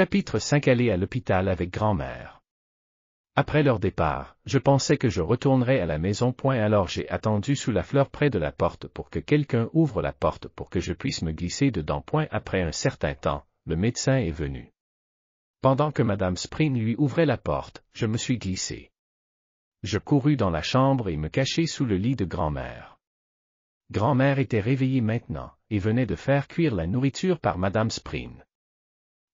Chapitre 5 Aller à l'hôpital avec grand-mère. Après leur départ, je pensais que je retournerais à la maison. Alors j'ai attendu sous la fleur près de la porte pour que quelqu'un ouvre la porte pour que je puisse me glisser dedans. Après un certain temps, le médecin est venu. Pendant que Madame Spring lui ouvrait la porte, je me suis glissé. Je courus dans la chambre et me cachai sous le lit de grand-mère. Grand-mère était réveillée maintenant, et venait de faire cuire la nourriture par Madame Spring.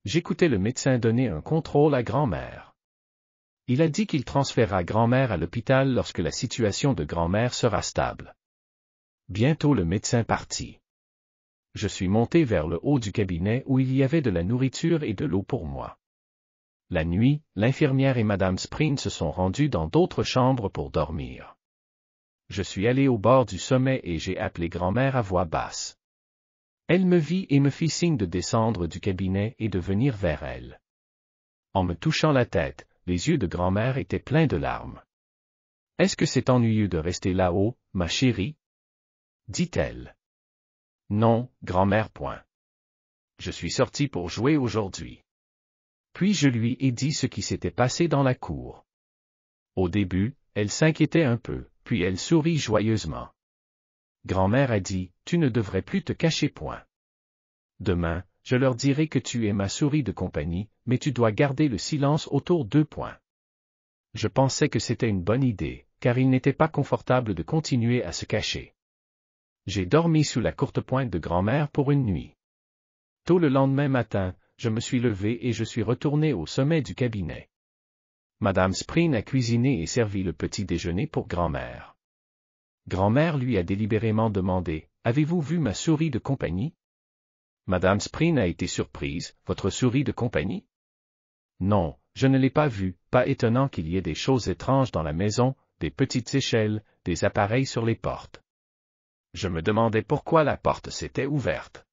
J'écoutais le médecin donner un contrôle à grand-mère. Il a dit qu'il transférera grand-mère à l'hôpital lorsque la situation de grand-mère sera stable. Bientôt le médecin partit. Je suis monté vers le haut du cabinet où il y avait de la nourriture et de l'eau pour moi. La nuit, l'infirmière et Madame Spring se sont rendues dans d'autres chambres pour dormir. Je suis allé au bord du sommet et j'ai appelé grand-mère à voix basse. Elle me vit et me fit signe de descendre du cabinet et de venir vers elle. En me touchant la tête, les yeux de grand-mère étaient pleins de larmes. « Est-ce que c'est ennuyeux de rester là-haut, ma chérie ?» dit-elle. « Non, grand-mère. Je suis sortie pour jouer aujourd'hui. » Puis je lui ai dit ce qui s'était passé dans la cour. Au début, elle s'inquiétait un peu, puis elle sourit joyeusement. Grand-mère a dit, « Tu ne devrais plus te cacher. Demain, je leur dirai que tu es ma souris de compagnie, mais tu dois garder le silence autour d'eux. » Je pensais que c'était une bonne idée, car il n'était pas confortable de continuer à se cacher. J'ai dormi sous la courte pointe de grand-mère pour une nuit. Tôt le lendemain matin, je me suis levé et je suis retourné au sommet du cabinet. Madame Spring a cuisiné et servi le petit déjeuner pour grand-mère. Grand-mère lui a délibérément demandé, « Avez-vous vu ma souris de compagnie ?» Madame Spring a été surprise, « Votre souris de compagnie ?» Non, je ne l'ai pas vue, pas étonnant qu'il y ait des choses étranges dans la maison, des petites échelles, des appareils sur les portes. Je me demandais pourquoi la porte s'était ouverte.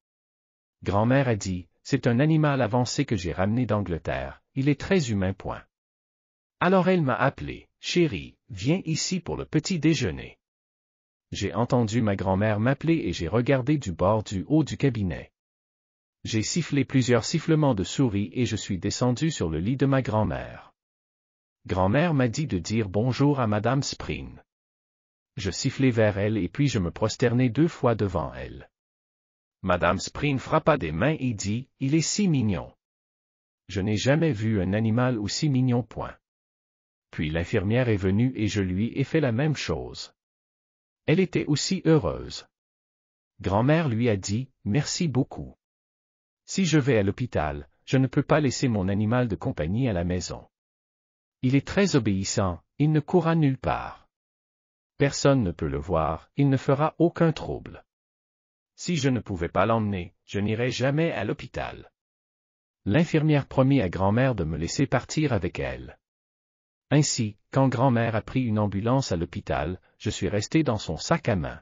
Grand-mère a dit, « C'est un animal avancé que j'ai ramené d'Angleterre, il est très humain. » Alors elle m'a appelé, « Chérie, viens ici pour le petit déjeuner. » J'ai entendu ma grand-mère m'appeler et j'ai regardé du bord du haut du cabinet. J'ai sifflé plusieurs sifflements de souris et je suis descendu sur le lit de ma grand-mère. Grand-mère m'a dit de dire bonjour à Madame Spring. Je sifflai vers elle et puis je me prosternai 2 fois devant elle. Madame Spring frappa des mains et dit, « Il est si mignon. » Je n'ai jamais vu un animal aussi mignon. Puis l'infirmière est venue et je lui ai fait la même chose. Elle était aussi heureuse. Grand-mère lui a dit, « Merci beaucoup. Si je vais à l'hôpital, je ne peux pas laisser mon animal de compagnie à la maison. Il est très obéissant, il ne courra nulle part. Personne ne peut le voir, il ne fera aucun trouble. Si je ne pouvais pas l'emmener, je n'irais jamais à l'hôpital. » L'infirmière promit à grand-mère de me laisser partir avec elle. Ainsi, quand grand-mère a pris une ambulance à l'hôpital, je suis resté dans son sac à main.